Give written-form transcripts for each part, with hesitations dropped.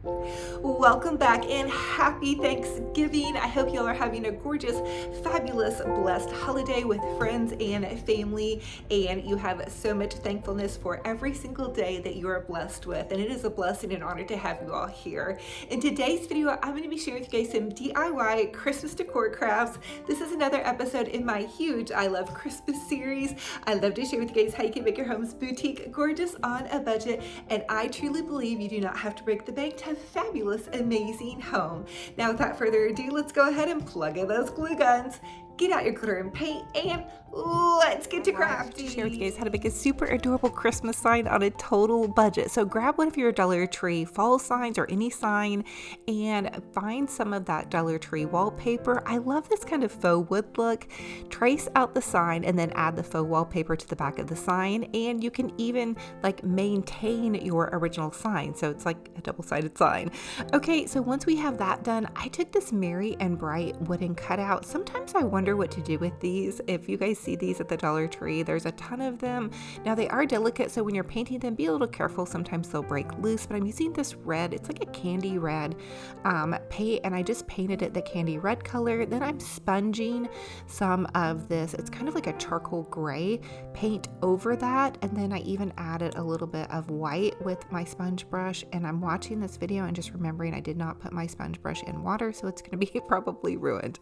Welcome back and happy Thanksgiving. I hope y'all are having a gorgeous, fabulous, blessed holiday with friends and family, and you have so much thankfulness for every single day that you are blessed with, and it is a blessing and honor to have you all here. In today's video, I'm going to be sharing with you guys some DIY Christmas decor crafts. This is another episode in my huge I Love Christmas series. I love to share with you guys how you can make your homes boutique, gorgeous, on a budget, and I truly believe you do not have to break the bank to have fabulous, amazing home. Now, without further ado, let's go ahead and plug in those glue guns, get out your glitter and paint, and let's get to crafting. Share with you guys how to make a super adorable Christmas sign on a total budget. So grab one of your Dollar Tree fall signs or any sign and find some of that Dollar Tree wallpaper. I love this kind of faux wood look. Trace out the sign and then add the faux wallpaper to the back of the sign, and you can even like maintain your original sign, so it's like a double-sided sign. Okay, so once we have that done, I took this merry and bright wooden cutout. Sometimes I wonder what to do with these. If you guys see these at the Dollar Tree, there's a ton of them. Now they are delicate, so when you're painting them, be a little careful. Sometimes they'll break loose, but I'm using this red. It's like a candy red paint, and I just painted it the candy red color. Then I'm sponging some of this, it's kind of like a charcoal gray paint over that, and then I even added a little bit of white with my sponge brush. And I'm watching this video and just remembering I did not put my sponge brush in water, so it's going to be probably ruined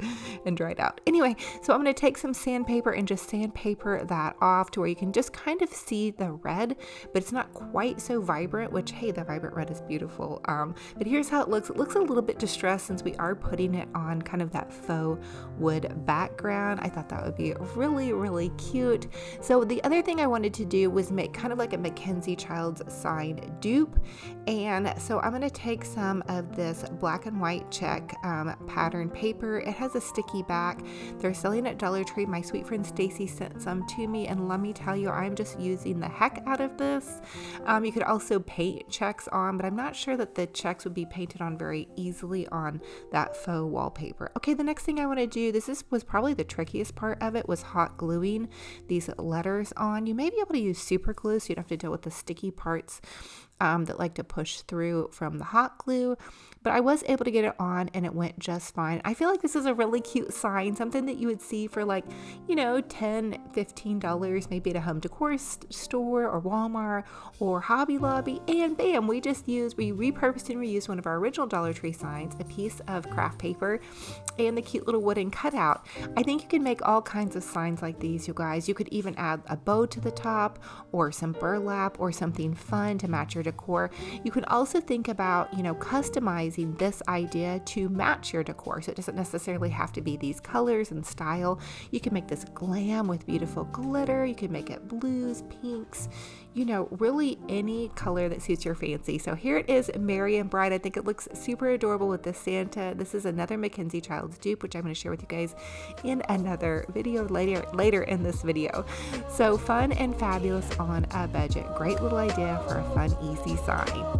and dried out. Anyway, so I'm going to take some sandpaper and just sandpaper that off to where you can just kind of see the red, but it's not quite so vibrant, which, hey, the vibrant red is beautiful. But here's how it looks. It looks a little bit distressed since we are putting it on kind of that faux wood background. I thought that would be really, really cute. So the other thing I wanted to do was make kind of like a Mackenzie Child's sign dupe. And so I'm going to take some of this black and white check pattern paper. It has a sticky back. They're selling at Dollar Tree. My sweet friend Stacy sent some to me, and let me tell you, I'm just using the heck out of this. You could also paint checks on, but I'm not sure that the checks would be painted on very easily on that faux wallpaper. Okay, the next thing I want to do, was probably the trickiest part of it, was hot gluing these letters on. You may be able to use super glue, so you don't have to deal with the sticky parts that like to push through from the hot glue, but I was able to get it on and it went just fine. I feel like this is a really cute sign, something that you would see for like, $10, $15, maybe at a home decor store or Walmart or Hobby Lobby, and bam, we repurposed and reused one of our original Dollar Tree signs, a piece of craft paper, and the cute little wooden cutout. I think you can make all kinds of signs like these, you guys. You could even add a bow to the top or some burlap or something fun to match your decor. You can also think about, customizing this idea to match your decor. So it doesn't necessarily have to be these colors and style. You can make this glam with beautiful glitter. You can make it blues, pinks, really any color that suits your fancy. So here it is, merry and bright. I think it looks super adorable with the Santa. This is another Mackenzie Child's dupe, which I'm going to share with you guys in another video later in this video. So fun and fabulous on a budget. Great little idea for a fun, easy sign.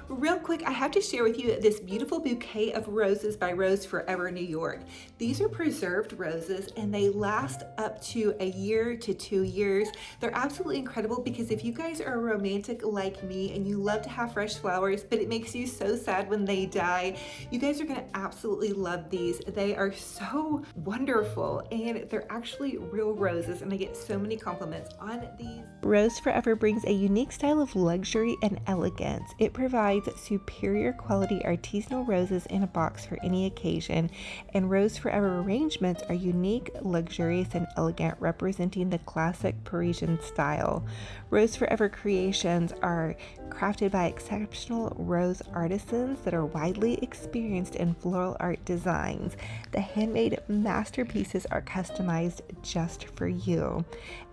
Real quick, I have to share with you this beautiful bouquet of roses by Rose Forever New York. These are preserved roses and they last up to a year to 2 years. They're absolutely incredible because if you guys are romantic like me and you love to have fresh flowers, but it makes you so sad when they die, you guys are gonna absolutely love these. They are so wonderful and they're actually real roses, and I get so many compliments on these. Rose Forever brings a unique style of luxury and elegance. It provides superior quality artisanal roses in a box for any occasion, and Rose Forever arrangements are unique, luxurious, and elegant, representing the classic Parisian style. Rose Forever creations are crafted by exceptional rose artisans that are widely experienced in floral art designs. The handmade masterpieces are customized just for you.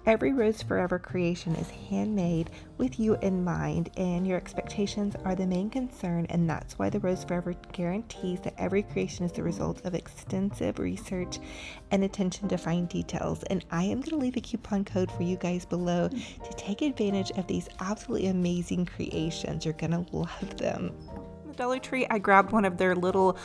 Every Rose Forever creation is handmade with you in mind, and your expectations are the main concern, and that's why the Rose Forever guarantees that every creation is the result of extensive research and attention to fine details. And I am going to leave a coupon code for you guys below to take advantage of these absolutely amazing creations. You're going to love them. Dollar Tree, I grabbed one of their little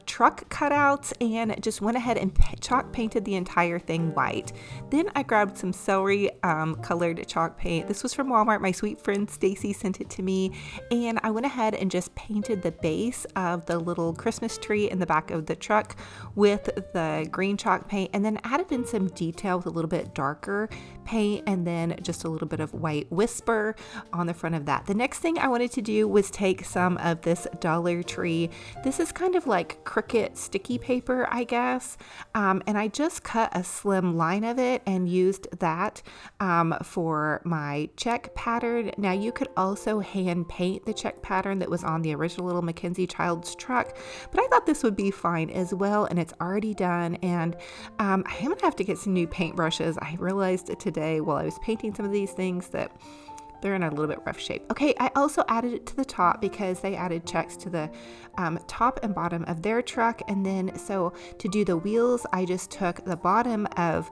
truck cutouts and just went ahead and chalk painted the entire thing white. Then I grabbed some celery colored chalk paint. This was from Walmart. My sweet friend Stacy sent it to me, and I went ahead and just painted the base of the little Christmas tree in the back of the truck with the green chalk paint, and then added in some detail with a little bit darker paint, and then just a little bit of white whisper on the front of that. The next thing I wanted to do was take some of this Dollar Tree. This is kind of like Cricut sticky paper, I guess, and I just cut a slim line of it and used that for my check pattern. Now you could also hand paint the check pattern that was on the original little Mackenzie child's truck, but I thought this would be fine as well, and it's already done. And I'm gonna have to get some new paintbrushes. I realized today while I was painting some of these things that they're in a little bit rough shape. Okay, I also added it to the top because they added checks to the top and bottom of their truck. And then so to do the wheels, I just took the bottom of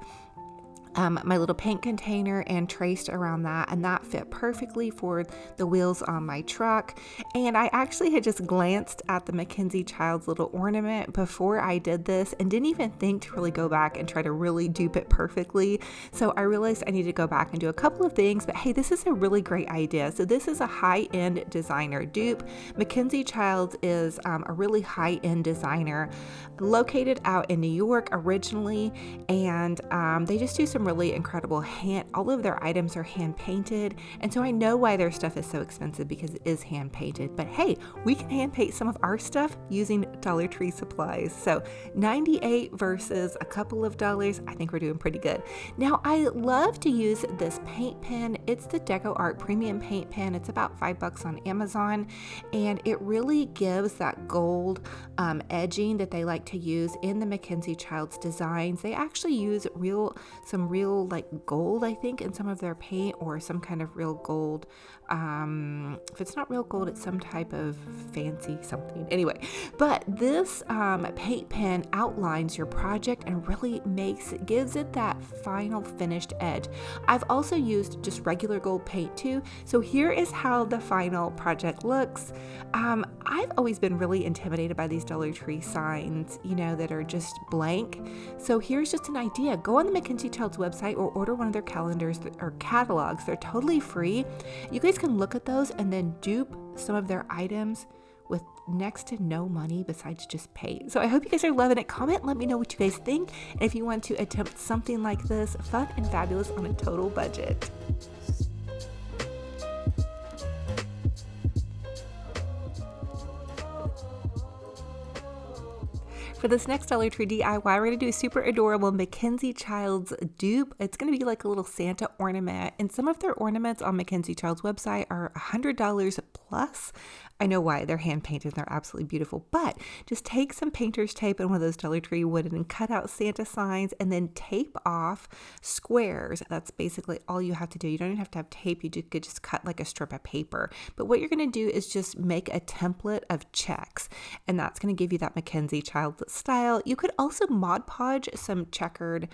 my little paint container and traced around that, and that fit perfectly for the wheels on my truck. And I actually had just glanced at the Mackenzie child's little ornament before I did this and didn't even think to really go back and try to really dupe it perfectly. So I realized I need to go back and do a couple of things, but hey, this is a really great idea. So this is a high-end designer dupe. Mackenzie Childs is a really high-end designer located out in New York originally, and they just do some really incredible all of their items are hand painted, and so I know why their stuff is so expensive, because it is hand painted. But hey, we can hand paint some of our stuff using Dollar Tree supplies. So $98 versus a couple of dollars, I think we're doing pretty good. Now I love to use this paint pen. It's the Deco Art Premium Paint Pen. It's about $5 on Amazon, and it really gives that gold edging that they like to use in the Mackenzie Childs designs. They actually use some real like gold, I think, in some of their paint, or some kind of real gold. If it's not real gold, it's some type of fancy something. Anyway, but this paint pen outlines your project and really gives it that final finished edge. I've also used just regular gold paint too. So here is how the final project looks. I've always been really intimidated by these Dollar Tree signs, that are just blank. So here's just an idea. Go on the Mackenzie Childs website or order one of their calendars or catalogs. They're totally free. You guys can look at those and then dupe some of their items with next to no money besides just paint. So I hope you guys are loving it. Comment, let me know what you guys think, and if you want to attempt something like this, fun and fabulous on a total budget. For this next Dollar Tree DIY, we're going to do a super adorable Mackenzie Childs dupe. It's going to be like a little Santa ornament, and some of their ornaments on Mackenzie Childs website are $100 plus. I know why. They're hand painted. They're absolutely beautiful. But just take some painter's tape and one of those Dollar Tree wooden and cut out Santa signs, and then tape off squares. That's basically all you have to do. You don't even have to have tape. You could just cut like a strip of paper. But what you're going to do is just make a template of checks, and that's going to give you that Mackenzie Childs style. You could also Mod Podge some checkered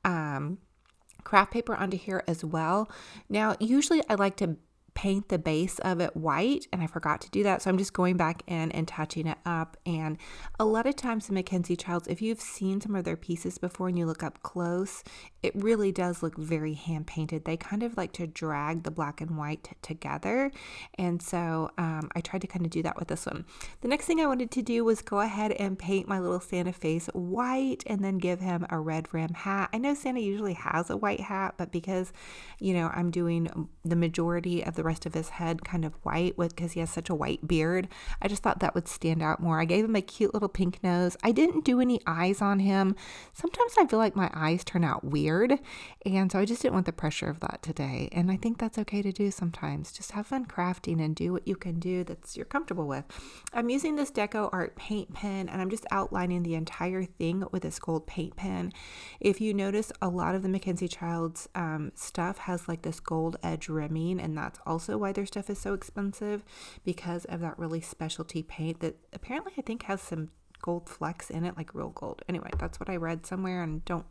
craft paper onto here as well. Now, usually I like to paint the base of it white, and I forgot to do that, so I'm just going back in and touching it up. And a lot of times in Mackenzie Childs, if you've seen some of their pieces before and you look up close, it really does look very hand painted. They kind of like to drag the black and white together, and so I tried to kind of do that with this one. The next thing I wanted to do was go ahead and paint my little Santa face white and then give him a red rim hat. I know Santa usually has a white hat, but because I'm doing the majority of the rest of his head kind of white because he has such a white beard. I just thought that would stand out more. I gave him a cute little pink nose. I didn't do any eyes on him. Sometimes I feel like my eyes turn out weird, and so I just didn't want the pressure of that today. And I think that's okay to do sometimes. Just have fun crafting and do what you can do that's you're comfortable with. I'm using this Deco Art paint pen, and I'm just outlining the entire thing with this gold paint pen. If you notice, a lot of the Mackenzie Child's stuff has like this gold edge rimming, and that's also why their stuff is so expensive, because of that really specialty paint that apparently I think has some gold flecks in it, like real gold. Anyway, that's what I read somewhere, and don't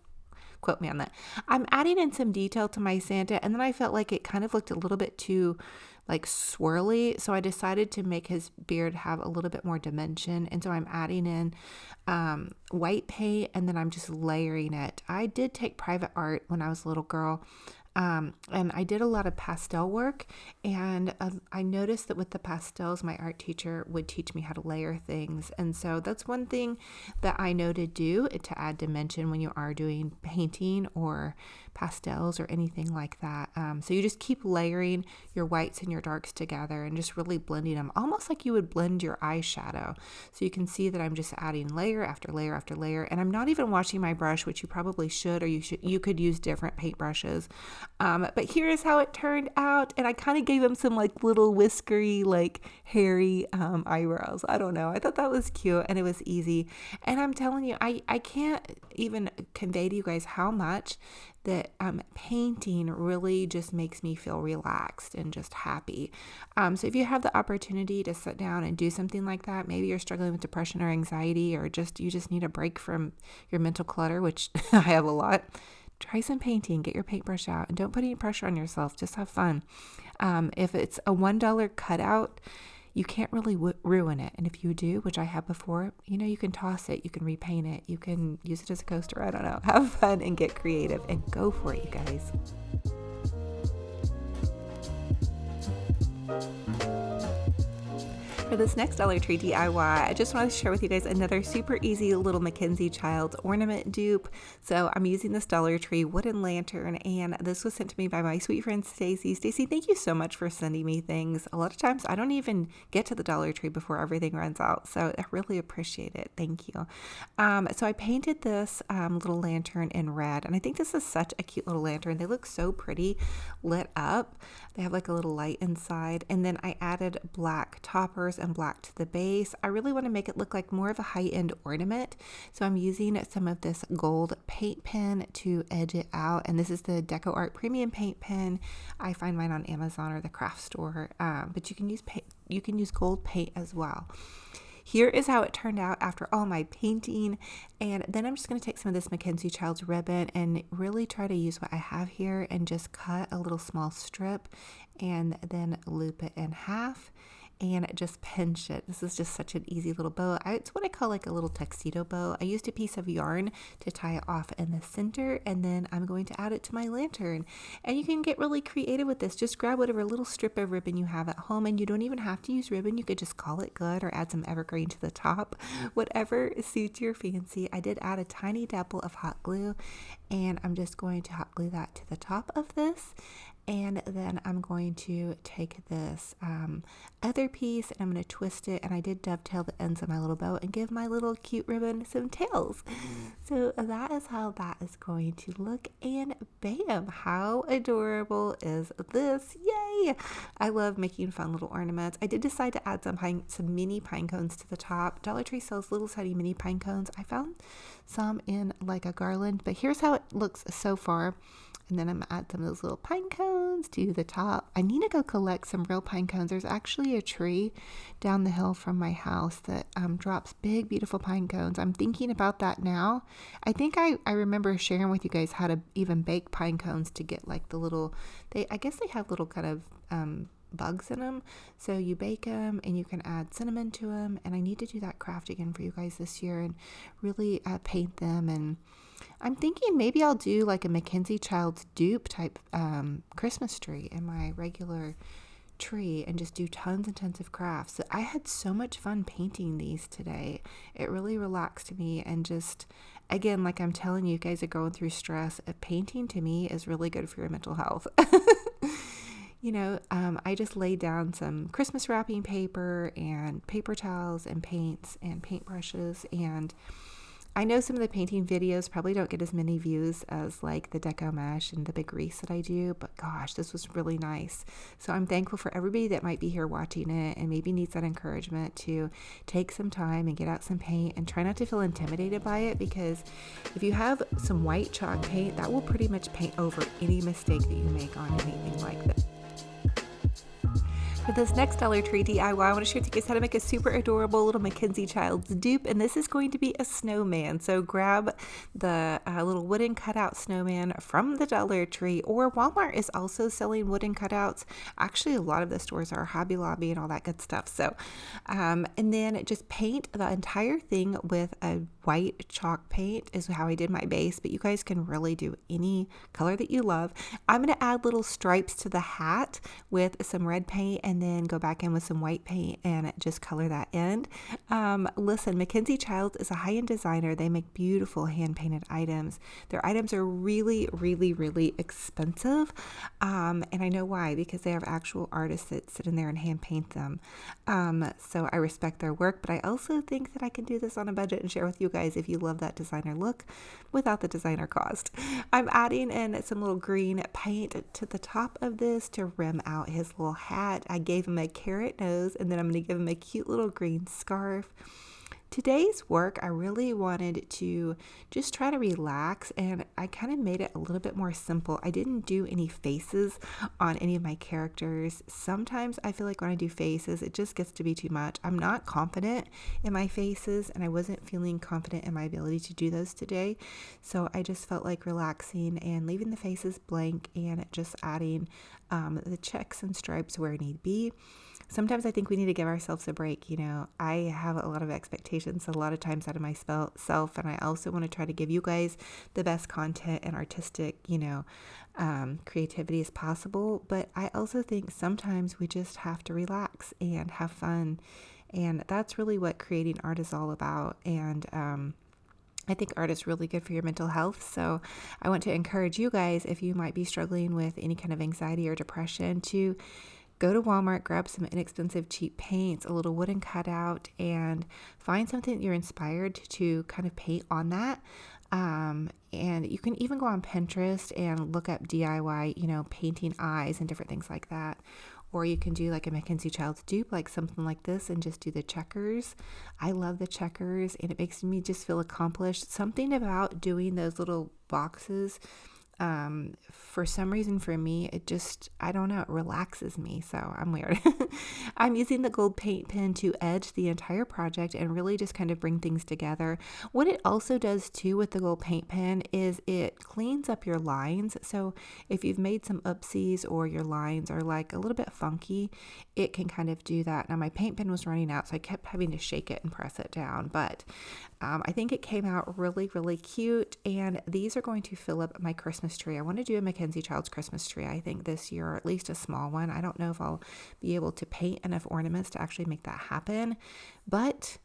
quote me on that. I'm adding in some detail to my Santa, and then I felt like it kind of looked a little bit too like swirly, so I decided to make his beard have a little bit more dimension, and so I'm adding in white paint, and then I'm just layering it. I did take private art when I was a little girl, and I did a lot of pastel work, and I noticed that with the pastels, my art teacher would teach me how to layer things, and so that's one thing that I know to do to add dimension when you are doing painting or pastels or anything like that. So you just keep layering your whites and your darks together and just really blending them, almost like you would blend your eyeshadow. So you can see that I'm just adding layer after layer after layer, and I'm not even washing my brush, which you probably should, or you could use different paint brushes. But here's how it turned out, and I kind of gave him some like little whiskery, like hairy eyebrows. I don't know. I thought that was cute, and it was easy. And I'm telling you, I can't even convey to you guys how much that painting really just makes me feel relaxed and just happy. So if you have the opportunity to sit down and do something like that, maybe you're struggling with depression or anxiety, or you just need a break from your mental clutter, which I have a lot. Try some painting, get your paintbrush out, and don't put any pressure on yourself. Just have fun. If it's a $1 cutout, you can't really ruin it. And if you do, which I have before, you can toss it, you can repaint it, you can use it as a coaster. I don't know. Have fun and get creative and go for it, you guys. For this next Dollar Tree DIY, I just want to share with you guys another super easy little Mackenzie Child's ornament dupe. So I'm using this Dollar Tree wooden lantern, and this was sent to me by my sweet friend Stacy. Stacy, thank you so much for sending me things. A lot of times I don't even get to the Dollar Tree before everything runs out, so I really appreciate it. Thank you. So I painted this little lantern in red, and I think this is such a cute little lantern. They look so pretty lit up. They have like a little light inside, and then I added black toppers and black to the base. I really want to make it look like more of a high-end ornament, so I'm using some of this gold paint pen to edge it out, and this is the Deco Art Premium Paint Pen. I find mine on Amazon or the craft store, but you can use gold paint as well. Here is how it turned out after all my painting, and then I'm just going to take some of this Mackenzie Child's ribbon and really try to use what I have here and just cut a little small strip and then loop it in half and just pinch it. This is just such an easy little bow. It's what I call like a little tuxedo bow. I used a piece of yarn to tie it off in the center, and then I'm going to add it to my lantern. And you can get really creative with this. Just grab whatever little strip of ribbon you have at home, and you don't even have to use ribbon. You could just call it good or add some evergreen to the top, whatever suits your fancy. I did add a tiny dabble of hot glue, and I'm just going to hot glue that to the top of this. And then I'm going to take this other piece and I'm going to twist it, and I did dovetail the ends of my little bow and give my little cute ribbon some tails. So that is how that is going to look, and bam, how adorable is this? Yay! I love making fun little ornaments. I did decide to add some mini pine cones to the top. Dollar Tree sells little tiny mini pine cones. I found some in like a garland, but here's how it looks so far. And then I'm going to add some of those little pine cones to the top. I need to go collect some real pine cones. There's actually a tree down the hill from my house that drops big, beautiful pine cones. I'm thinking about that now. I think I remember sharing with you guys how to even bake pine cones to get like the little, I guess they have little kind of bugs in them. So you bake them and you can add cinnamon to them. And I need to do that craft again for you guys this year and really paint them. And I'm thinking maybe I'll do like a Mackenzie Child's dupe type Christmas tree in my regular tree and just do tons and tons of crafts. So I had so much fun painting these today. It really relaxed me, and just, again, like I'm telling you, guys are going through stress. Painting to me is really good for your mental health. I just laid down some Christmas wrapping paper and paper towels and paints and paintbrushes. And I know some of the painting videos probably don't get as many views as like the deco mesh and the big wreaths that I do, but gosh, this was really nice. So I'm thankful for everybody that might be here watching it and maybe needs that encouragement to take some time and get out some paint, and try not to feel intimidated by it, because if you have some white chalk paint, that will pretty much paint over any mistake that you make on anything like this. For this next Dollar Tree DIY, I want to show you guys how to make a super adorable little Mackenzie child's dupe, and this is going to be a snowman. So grab the little wooden cutout snowman from the Dollar Tree, or Walmart is also selling wooden cutouts. Actually, a lot of the stores are, Hobby Lobby and all that good stuff. So, and then just paint the entire thing with a white chalk paint is how I did my base, but you guys can really do any color that you love. I'm going to add little stripes to the hat with some red paint, and then go back in with some white paint and just color that in. Listen, Mackenzie Childs is a high-end designer. They make beautiful hand-painted items. Their items are really, really, really expensive. And I know why, because they have actual artists that sit in there and hand paint them. So I respect their work, but I also think that I can do this on a budget and share with you guys if you love that designer look without the designer cost. I'm adding in some little green paint to the top of this to rim out his little hat. I gave him a carrot nose, and then I'm going to give him a cute little green scarf. Today's work, I really wanted to just try to relax, and I kind of made it a little bit more simple. I didn't do any faces on any of my characters. Sometimes I feel like when I do faces, it just gets to be too much. I'm not confident in my faces, and I wasn't feeling confident in my ability to do those today. So I just felt like relaxing and leaving the faces blank and just adding the checks and stripes where need be. Sometimes I think we need to give ourselves a break. I have a lot of expectations a lot of times out of myself, and I also want to try to give you guys the best content and artistic, creativity as possible. But I also think sometimes we just have to relax and have fun, and that's really what creating art is all about. And I think art is really good for your mental health. So I want to encourage you guys, if you might be struggling with any kind of anxiety or depression, to go to Walmart, grab some inexpensive, cheap paints, a little wooden cutout, and find something that you're inspired to kind of paint on that. And you can even go on Pinterest and look up DIY, painting eyes and different things like that. Or you can do like a Mackenzie Child's dupe, like something like this, and just do the checkers. I love the checkers, and it makes me just feel accomplished. Something about doing those little boxes, for some reason for me, it just, I don't know, it relaxes me. So I'm weird. I'm using the gold paint pen to edge the entire project and really just kind of bring things together. What it also does too with the gold paint pen is it cleans up your lines. So if you've made some oopsies or your lines are like a little bit funky, it can kind of do that. Now my paint pen was running out, so I kept having to shake it and press it down, but I think it came out really, really cute. And these are going to fill up my Christmas tree. I want to do a Mackenzie Child's Christmas tree, I think, this year, or at least a small one. I don't know if I'll be able to paint enough ornaments to actually make that happen, but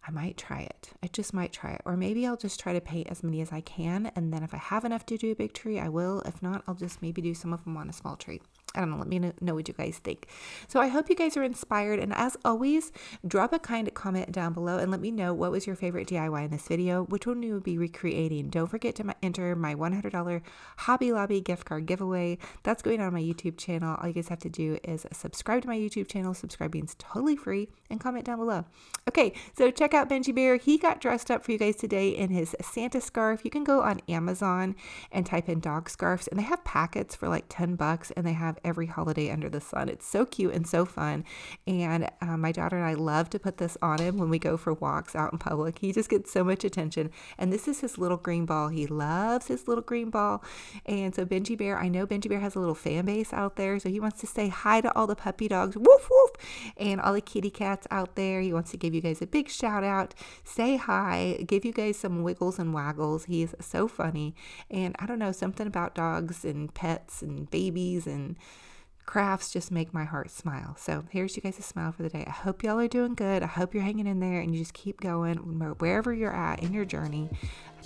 I might try it. I just might try it. Or maybe I'll just try to paint as many as I can, and then if I have enough to do a big tree, I will. If not, I'll just maybe do some of them on a small tree. I don't know. Let me know what you guys think. So I hope you guys are inspired. And as always, drop a kind comment down below and let me know what was your favorite DIY in this video, which one you would be recreating. Don't forget to enter my $100 Hobby Lobby gift card giveaway. That's going on my YouTube channel. All you guys have to do is subscribe to my YouTube channel. Subscribing is totally free, and comment down below. Okay, so check out Benji Bear. He got dressed up for you guys today in his Santa scarf. You can go on Amazon and type in dog scarves, and they have packets for like $10, and they have every holiday under the sun. It's so cute and so fun. And my daughter and I love to put this on him when we go for walks out in public. He just gets so much attention. And this is his little green ball. He loves his little green ball. And so Benji Bear, I know Benji Bear has a little fan base out there. So he wants to say hi to all the puppy dogs, woof, woof, and all the kitty cats out there. He wants to give you guys a big shout out, say hi, give you guys some wiggles and waggles. He's so funny. And I don't know, something about dogs and pets and babies and crafts just make my heart smile. So here's you guys' smile for the day. I hope y'all are doing good. I hope you're hanging in there and you just keep going wherever you're at in your journey.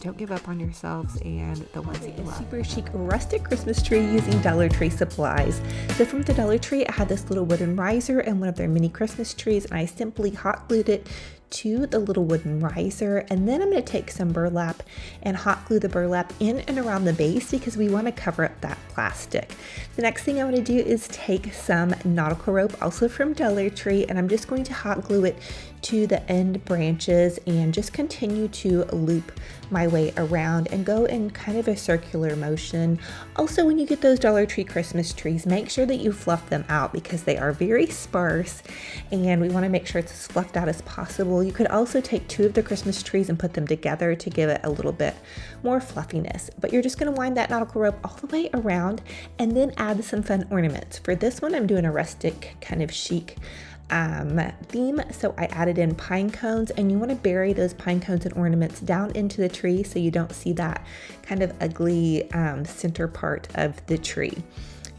Don't give up on yourselves and the ones that you love. Super chic rustic Christmas tree using Dollar Tree supplies. So from the Dollar Tree, I had this little wooden riser and one of their mini Christmas trees, and I simply hot glued it to the little wooden riser, and then I'm going to take some burlap and hot glue the burlap in and around the base because we want to cover up that plastic. The next thing I want to do is take some nautical rope, also from Dollar Tree, and I'm just going to hot glue it to the end branches and just continue to loop my way around and go in kind of a circular motion. Also, when you get those Dollar Tree Christmas trees, make sure that you fluff them out because they are very sparse and we want to make sure it's as fluffed out as possible. You could also take two of the Christmas trees and put them together to give it a little bit more fluffiness, but you're just going to wind that nautical rope all the way around and then add some fun ornaments. For this one, I'm doing a rustic kind of chic theme, so I added in pine cones, and you want to bury those pine cones and ornaments down into the tree so you don't see that kind of ugly center part of the tree.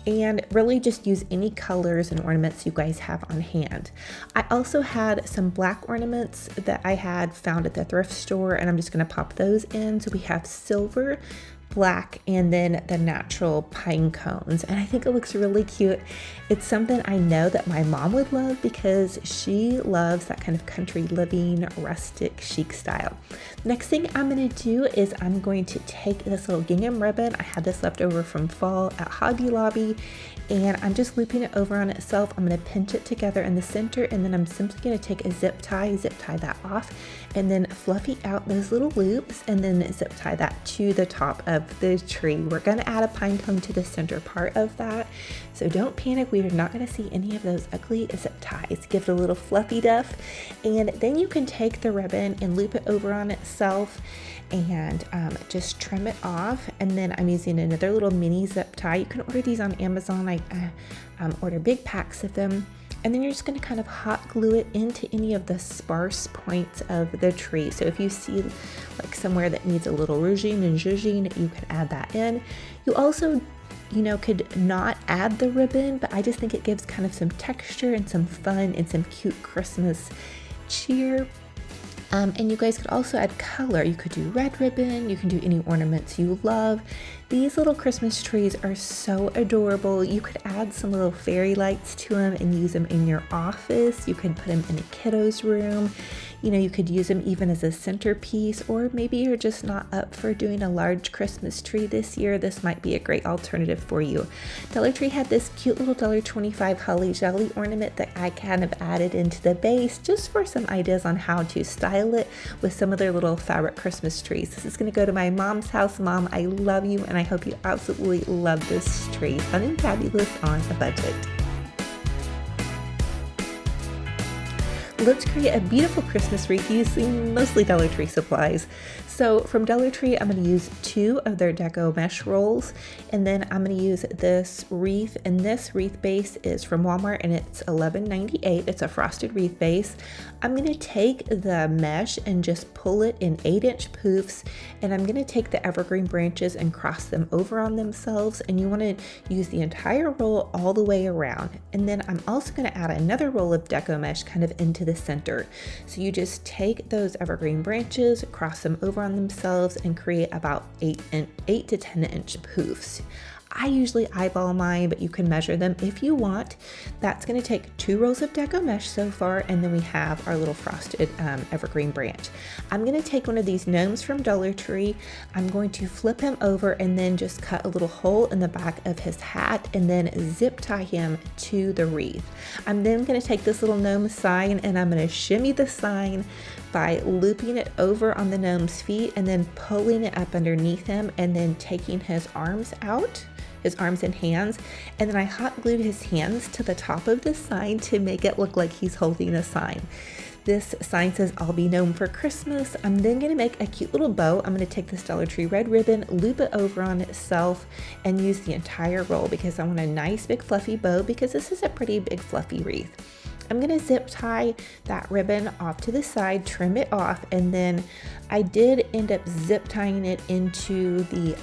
And really just use any colors and ornaments you guys have on hand. I also had some black ornaments that I had found at the thrift store, and I'm just going to pop those in. So we have silver, black, and then the natural pine cones, and I think it looks really cute. It's something I know that my mom would love because she loves that kind of country living, rustic, chic style. Next thing I'm going to do is I'm going to take this little gingham ribbon. I had this left over from fall at Hobby Lobby, and I'm just looping it over on itself. I'm going to pinch it together in the center, and then I'm simply going to take a zip tie that off, and then fluffy out those little loops, and then zip tie that to the top of the tree. We're going to add a pine cone to the center part of that, so don't panic. We are not going to see any of those ugly zip ties. Give it a little fluffy duff, and then you can take the ribbon and loop it over on itself and just trim it off. And then I'm using another little mini zip tie. You can order these on Amazon. I order big packs of them. And then you're just going to kind of hot glue it into any of the sparse points of the tree. So if you see like somewhere that needs a little rouging and zhuzhing, you can add that in. You also, could not add the ribbon, but I just think it gives kind of some texture and some fun and some cute Christmas cheer. And you guys could also add color. You could do red ribbon, you can do any ornaments you love. These little Christmas trees are so adorable. You could add some little fairy lights to them and use them in your office. You could put them in a kiddo's room. You could use them even as a centerpiece, or maybe you're just not up for doing a large Christmas tree this year. This might be a great alternative for you. Dollar Tree had this cute little $1.25 holly jolly ornament that I kind of added into the base just for some ideas on how to style it with some of their little fabric Christmas trees. This is going to go to my mom's house. Mom, I love you, and I hope you absolutely love this tree. Fun and fabulous on a budget. Let's create a beautiful Christmas wreath using mostly Dollar Tree supplies. So from Dollar Tree, I'm going to use 2 of their deco mesh rolls, and then I'm going to use this wreath, and this wreath base is from Walmart, and it's $11.98. It's a frosted wreath base. I'm going to take the mesh and just pull it in 8-inch poofs, and I'm going to take the evergreen branches and cross them over on themselves, and you want to use the entire roll all the way around. And then I'm also going to add another roll of deco mesh kind of into the center. So you just take those evergreen branches, cross them over on themselves, and create about 8 to 10-inch poofs. I usually eyeball mine, but you can measure them if you want. That's going to take 2 rolls of deco mesh so far, and then we have our little frosted evergreen branch. I'm going to take one of these gnomes from Dollar Tree. I'm going to flip him over and then just cut a little hole in the back of his hat and then zip tie him to the wreath. I'm then going to take this little gnome sign and I'm going to shimmy the sign by looping it over on the gnome's feet and then pulling it up underneath him and then taking his arms out, his arms and hands, and then I hot glued his hands to the top of the sign to make it look like he's holding a sign. This sign says, "I'll be gnome for Christmas." I'm then going to make a cute little bow. I'm going to take this Dollar Tree red ribbon, loop it over on itself, and use the entire roll because I want a nice big fluffy bow because this is a pretty big fluffy wreath. I'm going to zip tie that ribbon off to the side, trim it off, and then I did end up zip tying it into the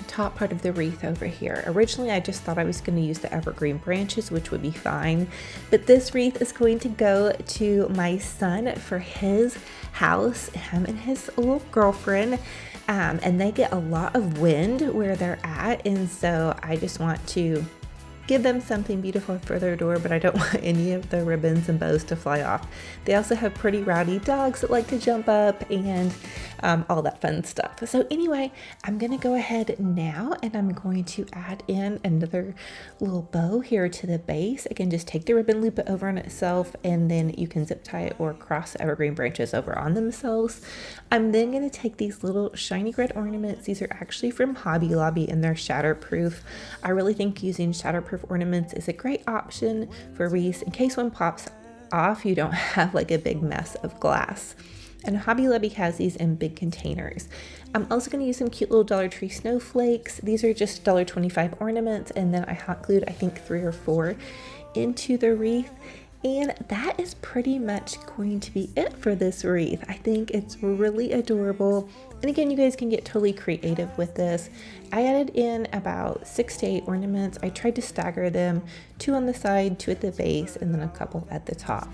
top part of the wreath over here. Originally, I just thought I was going to use the evergreen branches, which would be fine, but this wreath is going to go to my son for his house, him and his little girlfriend, and they get a lot of wind where they're at, and so I just want to give them something beautiful for their door, but I don't want any of the ribbons and bows to fly off. They also have pretty rowdy dogs that like to jump up and all that fun stuff. So anyway, I'm gonna go ahead now and I'm going to add in another little bow here to the base. Again, just take the ribbon, loop it over on itself, and then you can zip tie it or cross evergreen branches over on themselves. I'm then gonna take these little shiny red ornaments. These are actually from Hobby Lobby and they're shatterproof. I really think using shatterproof ornaments is a great option for wreaths in case one pops off, you don't have like a big mess of glass. And Hobby Lobby has these in big containers. I'm also going to use some cute little Dollar Tree snowflakes. These are just $1.25 ornaments, and then I hot glued I think 3 or 4 into the wreath. And that is pretty much going to be it for this wreath. I think it's really adorable. And again, you guys can get totally creative with this. I added in about 6 to 8 ornaments. I tried to stagger them, 2 on the side, 2 at the base, and then a couple at the top.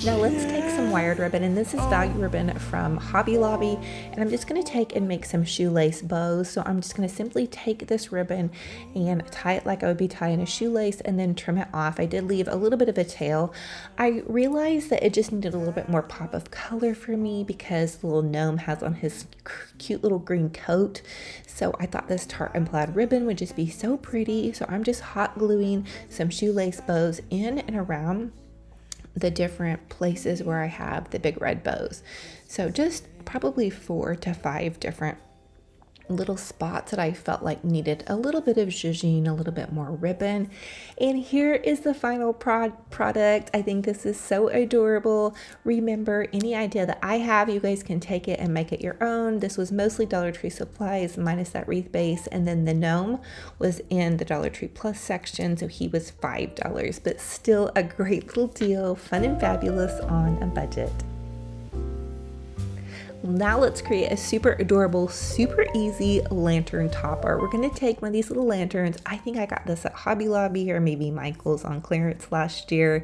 Now let's take some wired ribbon, and this is value ribbon from Hobby Lobby, and I'm just going to take and make some shoelace bows. So I'm just going to simply take this ribbon and tie it like I would be tying a shoelace and then trim it off. I did leave a little bit of a tail. I realized that it just needed a little bit more pop of color for me because the little gnome has on his cute little green coat. So I thought this tartan plaid ribbon would just be so pretty. So I'm just hot gluing some shoelace bows in and around the different places where I have the big red bows. So just probably 4 to 5 different little spots that I felt like needed a little bit of zhuzhing, a little bit more ribbon. And here is the final product. I think this is so adorable. Remember, any idea that I have, you guys can take it and make it your own. This was mostly Dollar Tree supplies minus that wreath base, and then the gnome was in the Dollar Tree Plus section, so he was $5, but still a great little deal, fun and fabulous on a budget. Now let's create a super adorable, super easy lantern topper. We're going to take one of these little lanterns. I think I got this at Hobby Lobby or maybe Michael's on clearance last year.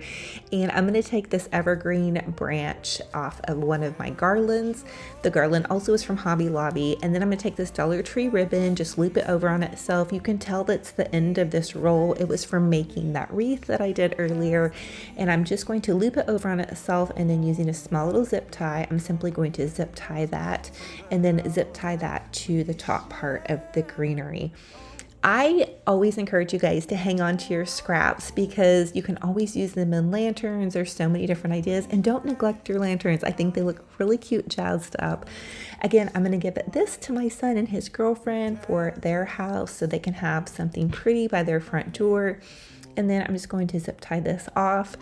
And I'm going to take this evergreen branch off of one of my garlands. The garland also is from Hobby Lobby. And then I'm going to take this Dollar Tree ribbon, just loop it over on itself. You can tell that's the end of this roll. It was from making that wreath that I did earlier. And I'm just going to loop it over on itself, and then using a small little zip tie, I'm simply going to zip tie that and then zip tie that to the top part of the greenery. I always encourage you guys to hang on to your scraps because you can always use them in lanterns. There's so many different ideas, and don't neglect your lanterns. I think they look really cute jazzed up. Again, I'm going to give this to my son and his girlfriend for their house so they can have something pretty by their front door. And then I'm just going to zip tie this off.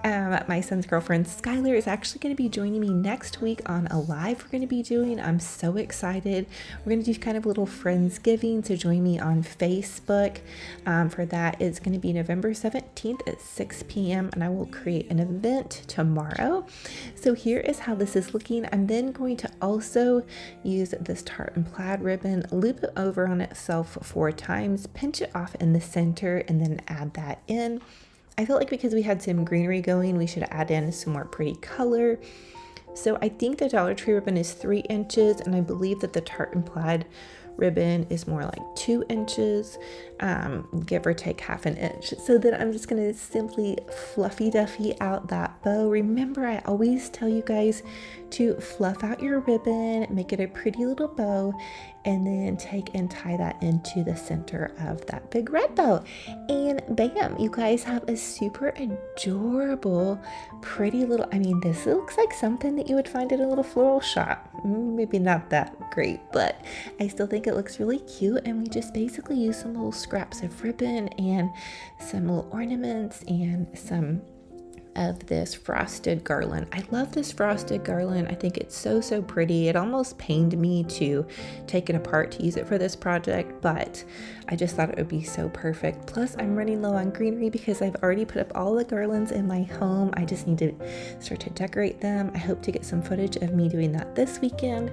My son's girlfriend, Skylar, is actually going to be joining me next week on a live we're going to be doing. I'm so excited. We're going to do kind of a little Friendsgiving, so join me on Facebook for that. It's going to be November 17th at 6 p.m. and I will create an event tomorrow. So here is how this is looking. I'm then going to also use this tartan plaid ribbon, loop it over on itself 4 times, pinch it off in the center, and then add that in. I felt like because we had some greenery going, we should add in some more pretty color. So I think the Dollar Tree ribbon is 3 inches, and I believe that the tartan plaid ribbon is more like 2 inches, give or take half an inch. So then I'm just going to simply fluffy duffy out that bow. Remember, I always tell you guys to fluff out your ribbon, make it a pretty little bow, and then take and tie that into the center of that big red bow. And bam, you guys have a super adorable, pretty little, I mean, this looks like something that you would find at a little floral shop. Maybe not that great, but I still think it looks really cute. And we just basically use some little scraps of ribbon and some little ornaments and some of this frosted garland. I love this frosted garland. I think it's so pretty. It almost pained me to take it apart to use it for this project, but I just thought it would be so perfect. Plus, I'm running low on greenery because I've already put up all the garlands in my home. I just need to start to decorate them. I hope to get some footage of me doing that this weekend.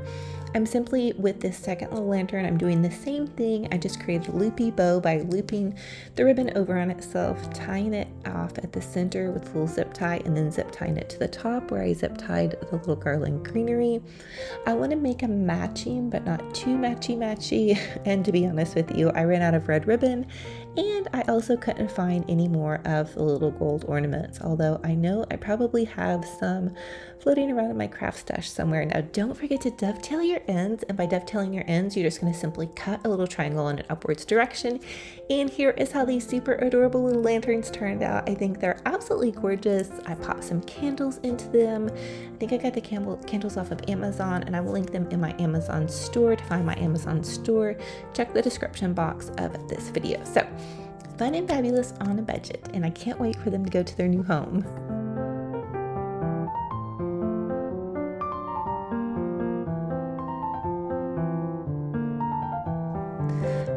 I'm simply, with this second little lantern, I'm doing the same thing. I just created a loopy bow by looping the ribbon over on itself, tying it off at the center with a little zip tie, and then zip tying it to the top where I zip tied the little garland greenery. I want to make them matching, but not too matchy. And to be honest with you, I ran out of red ribbon, and I also couldn't find any more of the little gold ornaments, although I know I probably have some floating around in my craft stash somewhere. Now, don't forget to dovetail your ends, and by dovetailing your ends, you're just going to simply cut a little triangle in an upwards direction. And here is how these super adorable little lanterns turned out. I think they're absolutely gorgeous. I popped some candles into them. I think I got the candles off of Amazon, and I will link them in my Amazon store. To find my Amazon store, check the description box of this video. So, fun and fabulous on a budget, and I can't wait for them to go to their new home.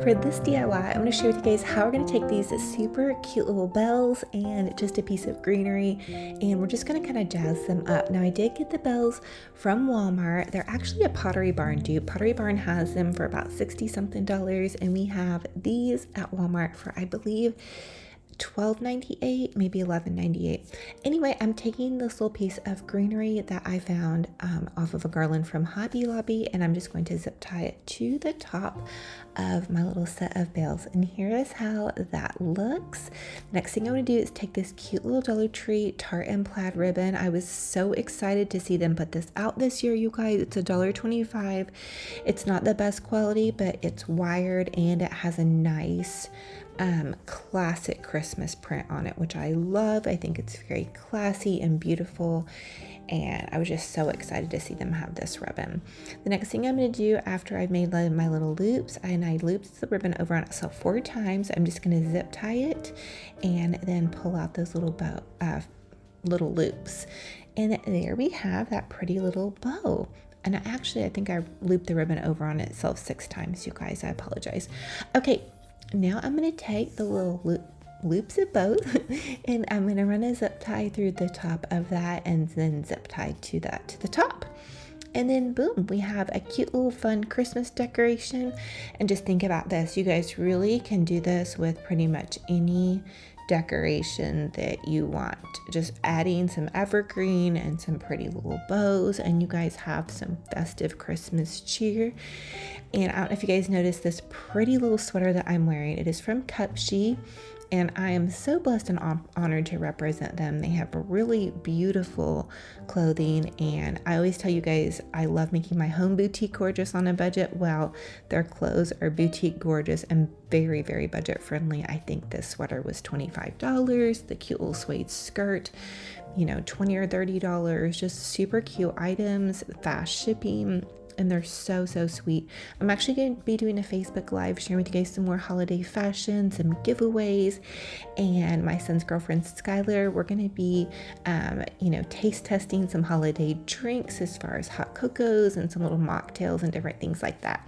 For this DIY, I'm going to share with you guys how we're going to take these super cute little bells and just a piece of greenery, and we're just going to kind of jazz them up. Now, I did get the bells from Walmart. They're actually a Pottery Barn dupe. Pottery Barn has them for about $60 something, and we have these at Walmart for, I believe, $12.98, maybe $11.98. Anyway, I'm taking this little piece of greenery that I found off of a garland from Hobby Lobby, and I'm just going to zip tie it to the top of my little set of bells. And here is how that looks. Next thing I'm going to do is take this cute little Dollar Tree tartan plaid ribbon. I was so excited to see them put this out this year, you guys. It's $1.25. It's not the best quality, but it's wired and it has a nice classic Christmas print on it, which I love. I think it's very classy and beautiful, and I was just so excited to see them have this ribbon. The next thing I'm going to do after I've made my little loops, and I looped the ribbon over on itself 4 times, I'm just going to zip tie it and then pull out those little little loops, and there we have that pretty little bow. And I think I looped the ribbon over on itself 6 times, you guys. I apologize. Okay, now I'm going to take the little loops of both and I'm going to run a zip tie through the top of that and then zip tie to the top. And then boom, we have a cute little fun Christmas decoration. And just think about this. You guys really can do this with pretty much any decoration that you want. Just adding some evergreen and some pretty little bows, and you guys have some festive Christmas cheer. And I don't know if you guys noticed this pretty little sweater that I'm wearing. It is from Cupshe, and I am so blessed and honored to represent them. They have really beautiful clothing, and I always tell you guys I love making my home boutique gorgeous on a budget. Well, their clothes are boutique gorgeous and very, very budget friendly. I think this sweater was $25. The cute little suede skirt, $20 or $30. Just super cute items, fast shipping. And they're so sweet. I'm actually going to be doing a Facebook Live sharing with you guys some more holiday fashion, some giveaways, and my son's girlfriend Skylar, we're going to be taste testing some holiday drinks as far as hot cocos and some little mocktails and different things like that.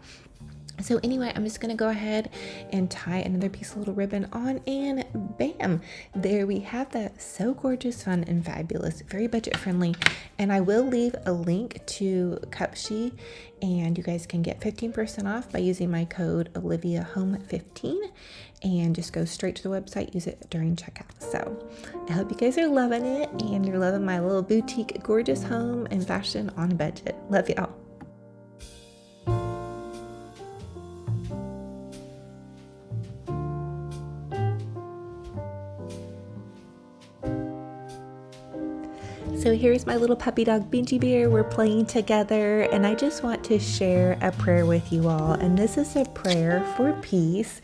So anyway, I'm just going to go ahead and tie another piece of little ribbon on, and bam, there we have that. So gorgeous, fun, and fabulous, very budget friendly. And I will leave a link to Cupshe, and you guys can get 15% off by using my code OliviaHome15, and just go straight to the website, use it during checkout. So I hope you guys are loving it, and you're loving my little boutique gorgeous home and fashion on a budget. Love y'all. So here's my little puppy dog, Benji Bear. We're playing together, and I just want to share a prayer with you all. And this is a prayer for peace.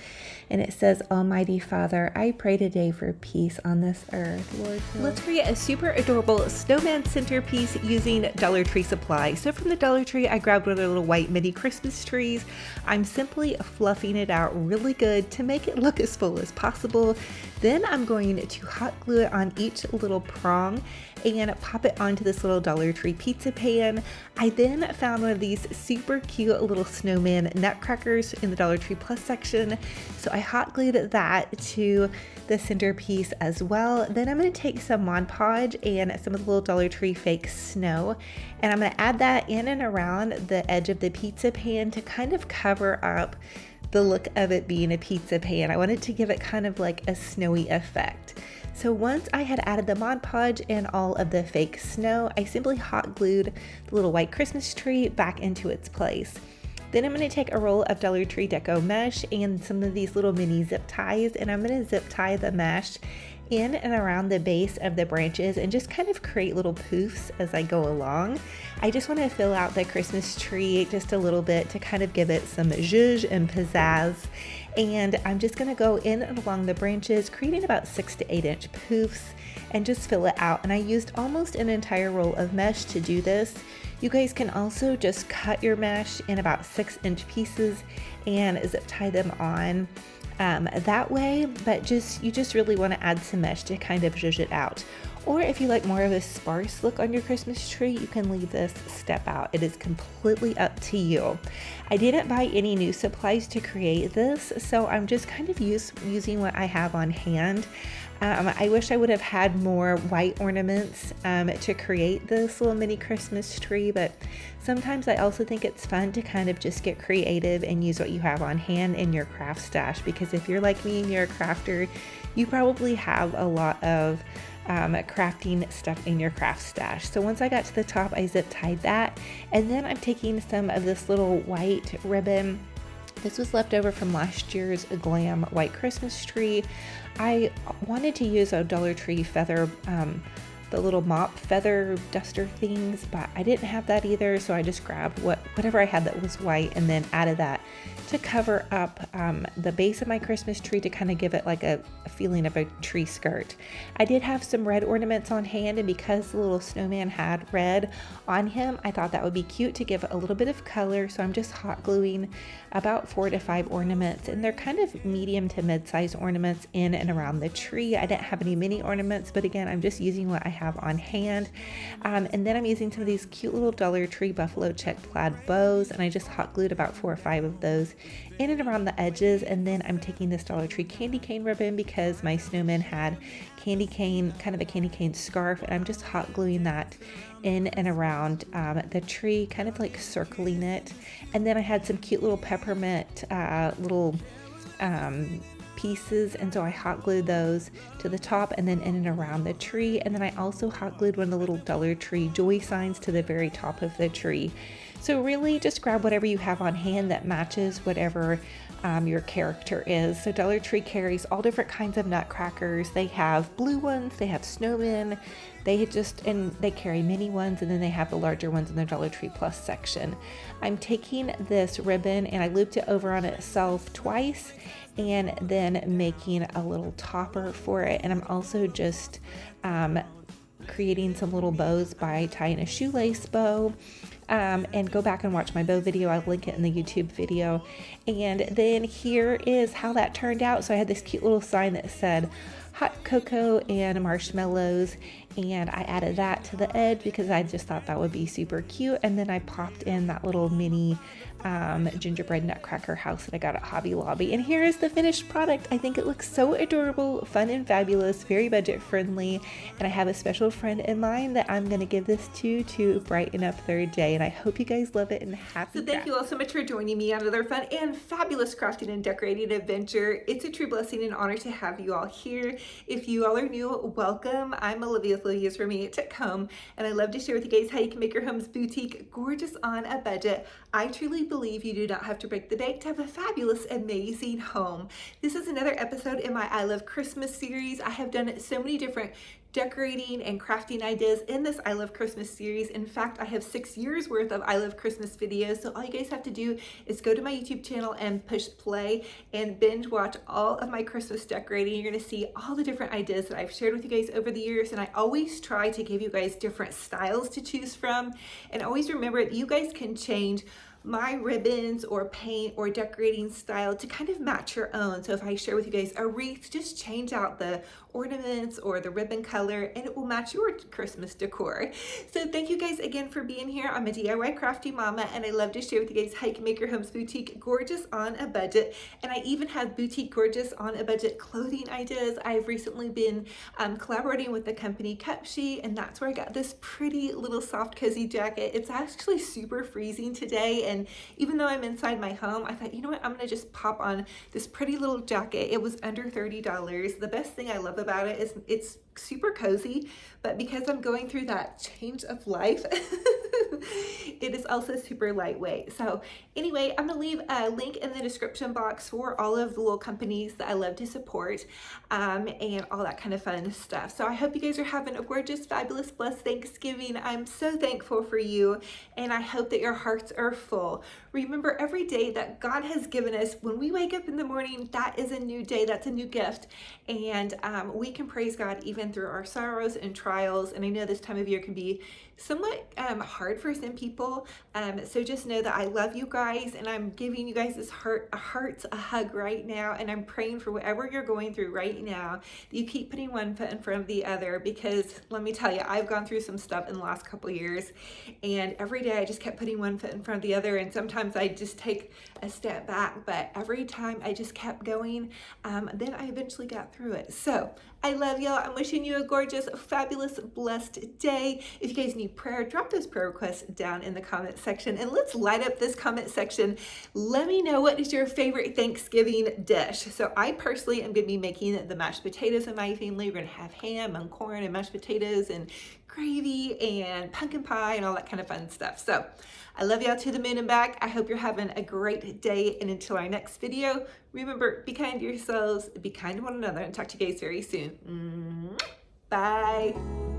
And it says, Almighty Father, I pray today for peace on this earth. Lord, let's create a super adorable snowman centerpiece using Dollar Tree supply. So from the Dollar Tree, I grabbed one of the little white mini Christmas trees. I'm simply fluffing it out really good to make it look as full as possible. Then I'm going to hot glue it on each little prong and pop it onto this little Dollar Tree pizza pan. I then found one of these super cute little snowman nutcrackers in the Dollar Tree Plus section. So I hot glued that to the centerpiece as well. Then I'm going to take some Mod Podge and some of the little Dollar Tree fake snow, and I'm going to add that in and around the edge of the pizza pan to kind of cover up the look of it being a pizza pan. I wanted to give it kind of like a snowy effect. So once I had added the Mod Podge and all of the fake snow, I simply hot glued the little white Christmas tree back into its place. Then I'm going to take a roll of Dollar Tree Deco mesh and some of these little mini zip ties, and I'm going to zip tie the mesh in and around the base of the branches and just kind of create little poofs as I go along. I just want to fill out the Christmas tree just a little bit to kind of give it some zhuzh and pizzazz. And I'm just going to go in and along the branches, creating about 6 to 8 inch poofs and just fill it out. And I used almost an entire roll of mesh to do this. You guys can also just cut your mesh in about 6-inch pieces and zip tie them on that way, but you just really want to add some mesh to kind of zhuzh it out. Or if you like more of a sparse look on your Christmas tree, you can leave this step out. It is completely up to you. I didn't buy any new supplies to create this, so I'm just kind of using what I have on hand. I wish I would have had more white ornaments to create this little mini Christmas tree, but sometimes I also think it's fun to kind of just get creative and use what you have on hand in your craft stash, because if you're like me and you're a crafter, you probably have a lot of crafting stuff in your craft stash. So once I got to the top, I zip tied that, and then I'm taking some of this little white ribbon. This was left over from last year's Glam White Christmas tree. I wanted to use a Dollar Tree feather, the little mop feather duster things, but I didn't have that either, so I just grabbed whatever I had that was white and then added that to cover up the base of my Christmas tree to kind of give it like a feeling of a tree skirt. I did have some red ornaments on hand, and because the little snowman had red on him, I thought that would be cute to give it a little bit of color, so I'm just hot gluing about 4 to 5 ornaments, and they're kind of medium to mid-size ornaments in and around the tree. I didn't have any mini ornaments, but again, I'm just using what I have on hand. And then I'm using some of these cute little Dollar Tree buffalo check plaid bows, and I just hot glued about 4 or 5 of those in and around the edges. And then I'm taking this Dollar Tree candy cane ribbon because my snowman had candy cane, kind of a candy cane scarf, and I'm just hot gluing that in and around the tree, kind of like circling it. And then I had some cute little peppermint little pieces, and so I hot glued those to the top and then in and around the tree. And then I also hot glued one of the little Dollar Tree joy signs to the very top of the tree. So really just grab whatever you have on hand that matches whatever your character is. So Dollar Tree carries all different kinds of nutcrackers. They have blue ones, they have snowmen, they carry mini ones, and then they have the larger ones in the Dollar Tree Plus section. I'm taking this ribbon and I looped it over on itself twice, and then making a little topper for it. And I'm also just creating some little bows by tying a shoelace bow. And go back and watch my bow video. I'll link it in the YouTube video. And then here is how that turned out. So I had this cute little sign that said hot cocoa and marshmallows, and I added that to the edge because I just thought that would be super cute. And then I popped in that little mini gingerbread nutcracker house that I got at Hobby Lobby. And here is the finished product. I think it looks so adorable, fun and fabulous, very budget friendly. And I have a special friend in mind that I'm going to give this to brighten up their day. And I hope you guys love it and happy. So thank you all so much for joining me on another fun and fabulous crafting and decorating adventure. It's a true blessing and honor to have you all here. If you all are new, welcome. I'm Olivia with Olivia's Romantic Home, and I love to share with you guys how you can make your home's boutique gorgeous on a budget. I truly believe you do not have to break the bank to have a fabulous, amazing home. This is another episode in my I Love Christmas series. I have done so many different decorating and crafting ideas in this I Love Christmas series. In fact, I have 6 years worth of I Love Christmas videos. So all you guys have to do is go to my YouTube channel and push play and binge watch all of my Christmas decorating. You're going to see all the different ideas that I've shared with you guys over the years. And I always try to give you guys different styles to choose from. And always remember that you guys can change my ribbons or paint or decorating style to kind of match your own. So if I share with you guys a wreath, just change out the ornaments or the ribbon color and it will match your Christmas decor. So thank you guys again for being here. I'm a DIY crafty mama and I love to share with you guys how you can make your homes boutique gorgeous on a budget. And I even have boutique gorgeous on a budget clothing ideas. I've recently been collaborating with the company Cupshe, and that's where I got this pretty little soft cozy jacket. It's actually super freezing today, and even though I'm inside my home, I thought, you know what, I'm gonna just pop on this pretty little jacket. It was under $30. The best thing I love about it is it's super cozy, but because I'm going through that change of life, it is also super lightweight. So anyway, I'm gonna leave a link in the description box for all of the little companies that I love to support, and all that kind of fun stuff. So I hope you guys are having a gorgeous, fabulous, blessed Thanksgiving. I'm so thankful for you, and I hope that your hearts are full. Remember, every day that God has given us, when we wake up in the morning, that is a new day, that's a new gift, and we can praise God even through our sorrows and trials. And I know this time of year can be somewhat hard for some people, so just know that I love you guys, and I'm giving you guys this a hug right now, and I'm praying for whatever you're going through right now, that you keep putting one foot in front of the other, because let me tell you, I've gone through some stuff in the last couple years, and every day I just kept putting one foot in front of the other, and sometimes I just take a step back, but every time I just kept going, then I eventually got through it. So I love y'all. I'm wishing you a gorgeous, fabulous, blessed day. If you guys need prayer, drop those prayer requests down in the comment section, and let's light up this comment section. Let me know, what is your favorite Thanksgiving dish? So I personally am going to be making the mashed potatoes in my family. We're going to have ham and corn and mashed potatoes and gravy and pumpkin pie and all that kind of fun stuff. So I love y'all to the moon and back. I hope you're having a great day, and until our next video, remember, be kind to yourselves, be kind to one another, and talk to you guys very soon. Bye.